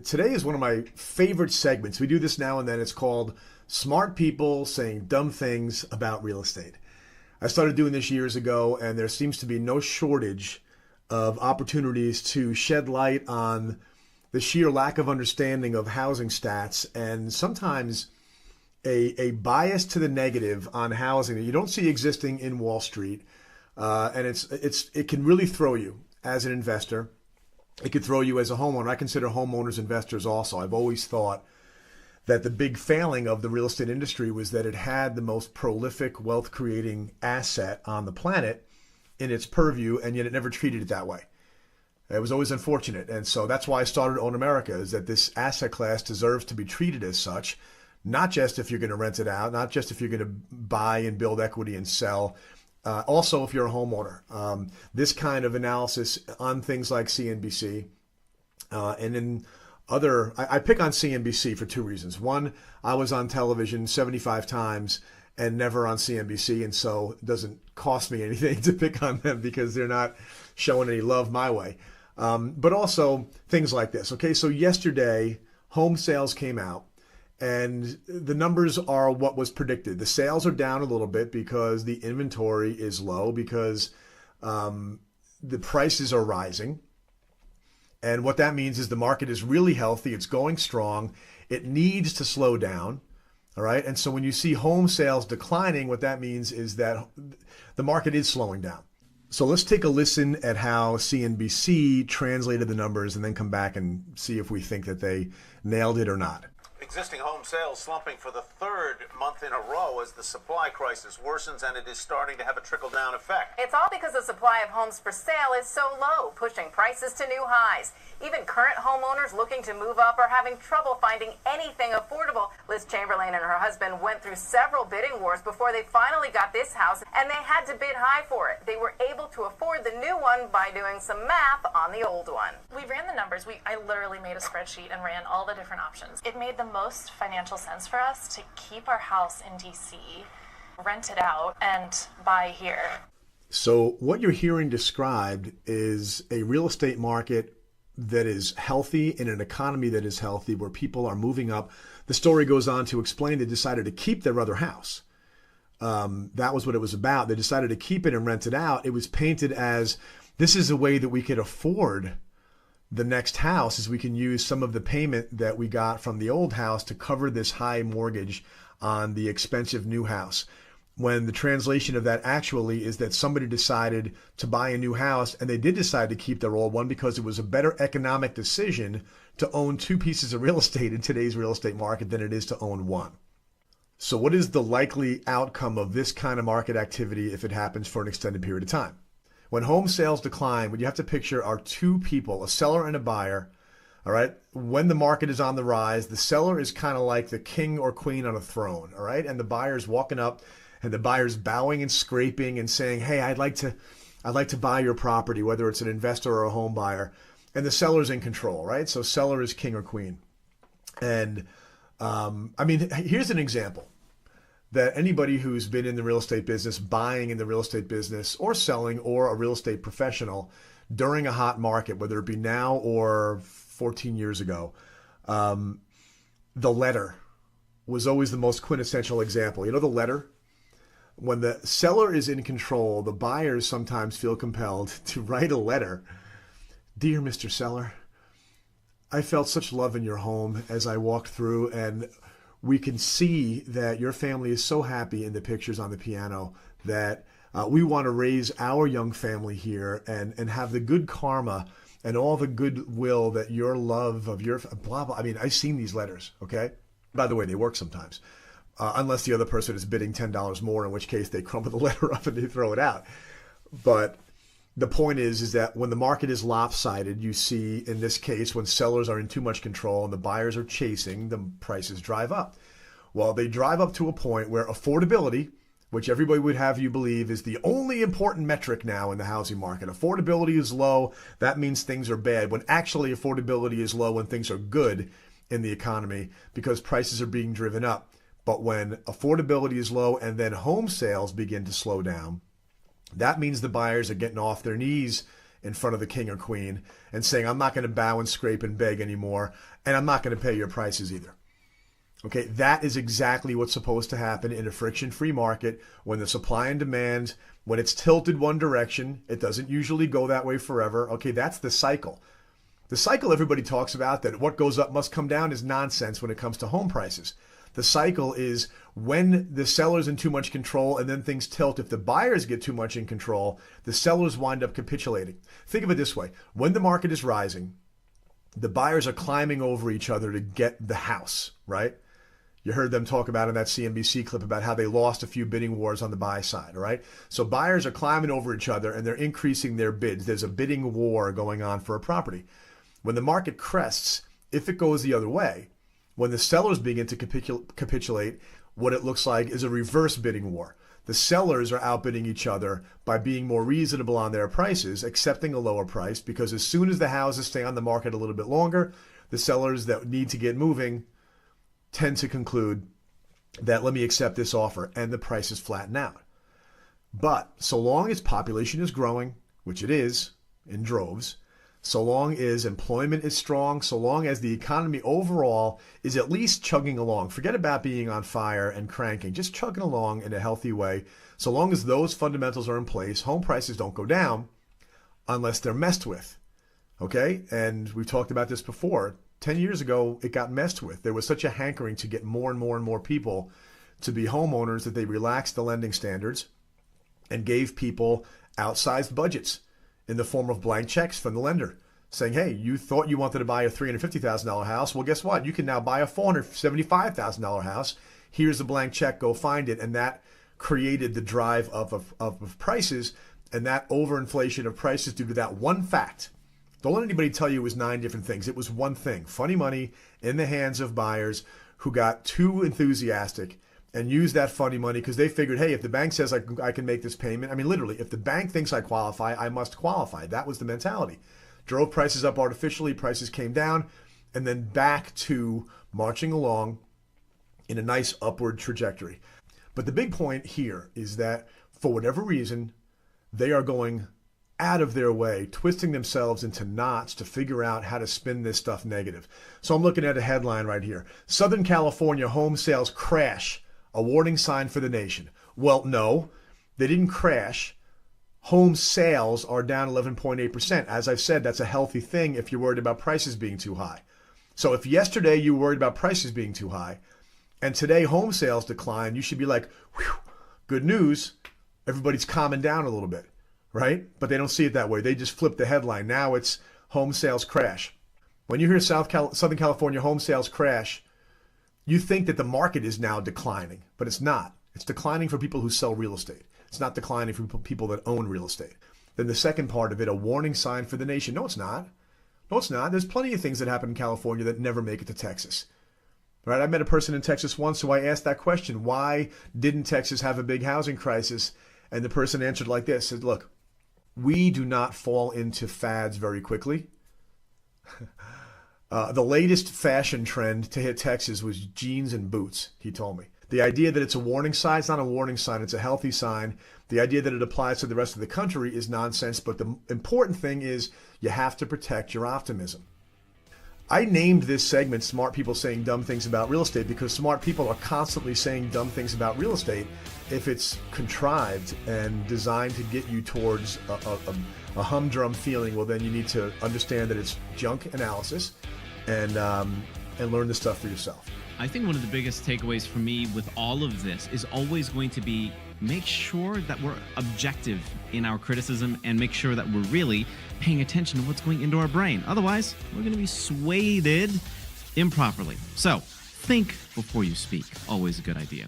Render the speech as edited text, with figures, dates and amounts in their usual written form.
Today is one of my favorite segments. We do this now and then. It's called Smart People Saying Dumb Things About Real Estate. I started doing this years ago, and there seems to be no shortage of opportunities to shed light on the sheer lack of understanding of housing stats and sometimes a bias to the negative on housing that you don't see existing in Wall Street. And it can really throw you as an investor. It could throw you as a homeowner. I consider homeowners investors also. I've always thought that the big failing of the real estate industry was that it had the most prolific wealth creating asset on the planet in its purview, and yet it never treated it that way. It was always unfortunate. And so that's why I started Own America, is that this asset class deserves to be treated as such, not just if you're going to rent it out, not just if you're going to buy and build equity and sell. Also, if you're a homeowner, this kind of analysis on things like CNBC and in I pick on CNBC for two reasons. One, I was on television 75 times and never on CNBC, and so it doesn't cost me anything to pick on them because they're not showing any love my way. But also things like this. Okay, so yesterday, home sales came out. And the numbers are what was predicted. The sales are down a little bit because the inventory is low, because the prices are rising. And what that means is the market is really healthy. It's going strong. It needs to slow down. All right. And so when you see home sales declining, what that means is that the market is slowing down. So let's take a listen at how CNBC translated the numbers and then come back and see if we think that they nailed it or not. Existing home sales slumping for the third month in a row as the supply crisis worsens, and it is starting to have a trickle-down effect. It's all because the supply of homes for sale is so low, pushing prices to new highs. Even current homeowners looking to move up are having trouble finding anything affordable. Liz Chamberlain and her husband went through several bidding wars before they finally got this house, and they had to bid high for it. They were able to afford the new one by doing some math on the old one. We ran the numbers. I literally made a spreadsheet and ran all the different options. It made the most financial sense for us to keep our house in DC, rent it out, and buy here. So what you're hearing described is a real estate market that is healthy, in an economy that is healthy, where people are moving up. The story goes on to explain they decided to keep their other house. That was what it was about. They decided to keep it and rent it out. It was painted as, this is a way that we could afford the next house, is we can use some of the payment that we got from the old house to cover this high mortgage on the expensive new house. When the translation of that actually is that somebody decided to buy a new house, and they did decide to keep their old one because it was a better economic decision to own two pieces of real estate in today's real estate market than it is to own one. So what is the likely outcome of this kind of market activity if it happens for an extended period of time? When home sales decline, what you have to picture are two people, a seller and a buyer. All right. When the market is on the rise, the seller is kind of like the king or queen on a throne. All right. And the buyer's walking up, and the buyer's bowing and scraping and saying, hey, I'd like to buy your property, whether it's an investor or a home buyer. And the seller's in control, right? So seller is king or queen. And here's an example that anybody who's been in the real estate business, buying in the real estate business, or selling, or a real estate professional during a hot market, whether it be now or 14 years ago, the letter was always the most quintessential example. You know, the letter? When the seller is in control, the buyers sometimes feel compelled to write a letter. Dear Mr. Seller, I felt such love in your home as I walked through, and we can see that your family is so happy in the pictures on the piano that we want to raise our young family here and have the good karma and all the goodwill that your love of your blah, blah. I mean, I've seen these letters, okay? By the way, they work sometimes. Unless the other person is bidding $10 more, in which case they crumple the letter up and they throw it out. But the point is that when the market is lopsided, you see, in this case, when sellers are in too much control and the buyers are chasing, the prices drive up. Well, they drive up to a point where affordability, which everybody would have you believe is the only important metric now in the housing market. Affordability is low. That means things are bad, when actually affordability is low when things are good in the economy because prices are being driven up. But when affordability is low and then home sales begin to slow down, that means the buyers are getting off their knees in front of the king or queen and saying, I'm not going to bow and scrape and beg anymore, and I'm not going to pay your prices either. Okay, that is exactly what's supposed to happen in a friction-free market when the supply and demand, when it's tilted one direction, it doesn't usually go that way forever. Okay, that's the cycle. The cycle everybody talks about, that what goes up must come down, is nonsense when it comes to home prices. The cycle is when the seller's in too much control and then things tilt. If the buyers get too much in control, the sellers wind up capitulating. Think of it this way. When the market is rising, the buyers are climbing over each other to get the house, right? You heard them talk about in that CNBC clip about how they lost a few bidding wars on the buy side, all right? So buyers are climbing over each other and they're increasing their bids. There's a bidding war going on for a property. When the market crests, if it goes the other way, when the sellers begin to capitulate, what it looks like is a reverse bidding war. The sellers are outbidding each other by being more reasonable on their prices, accepting a lower price, because as soon as the houses stay on the market a little bit longer, the sellers that need to get moving tend to conclude that, let me accept this offer, and the prices flatten out. But so long as population is growing, which it is in droves, so long as employment is strong, so long as the economy overall is at least chugging along, forget about being on fire and cranking, just chugging along in a healthy way, so long as those fundamentals are in place, home prices don't go down unless they're messed with. Okay? And we've talked about this before. 10 years ago, it got messed with. There was such a hankering to get more and more and more people to be homeowners that they relaxed the lending standards and gave people outsized budgets in the form of blank checks from the lender saying, hey, you thought you wanted to buy a $350,000 house. Well, guess what? You can now buy a $475,000 house. Here's a blank check. Go find it. And that created the drive of prices, and that overinflation of prices due to that one fact. Don't let anybody tell you it was 9 different things. It was one thing. Funny money in the hands of buyers who got too enthusiastic and used that funny money because they figured, hey, if the bank says I can make this payment, I mean, literally, if the bank thinks I qualify, I must qualify. That was the mentality. Drove prices up artificially, prices came down, and then back to marching along in a nice upward trajectory. But the big point here is that for whatever reason, they are going out of their way, twisting themselves into knots to figure out how to spin this stuff negative. So I'm looking at a headline right here. Southern California home sales crash, a warning sign for the nation. Well, no, they didn't crash. Home sales are down 11.8%. As I've said, that's a healthy thing if you're worried about prices being too high. So if yesterday you were worried about prices being too high, and today home sales decline, you should be like, whew, good news. Everybody's calming down a little bit, right? But they don't see it that way. They just flip the headline. Now it's home sales crash. When you hear Southern California home sales crash, you think that the market is now declining, but it's not. It's declining for people who sell real estate. It's not declining for people that own real estate. Then the second part of it, a warning sign for the nation. No, it's not. No, it's not. There's plenty of things that happen in California that never make it to Texas. Right? I met a person in Texas once who I asked that question. Why didn't Texas have a big housing crisis? And the person answered like this, said, look, we do not fall into fads very quickly. The latest fashion trend to hit Texas was jeans and boots, he told me. The idea that it's a warning sign, it's not a warning sign, it's a healthy sign. The idea that it applies to the rest of the country is nonsense, but the important thing is you have to protect your optimism. I named this segment Smart People Saying Dumb Things About Real Estate because smart people are constantly saying dumb things about real estate if it's contrived and designed to get you towards a humdrum feeling. Well, then you need to understand that it's junk analysis and learn the stuff for yourself. I think one of the biggest takeaways for me with all of this is always going to be make sure that we're objective in our criticism and make sure that we're really paying attention to what's going into our brain. Otherwise, we're going to be swayed improperly. So think before you speak. Always a good idea.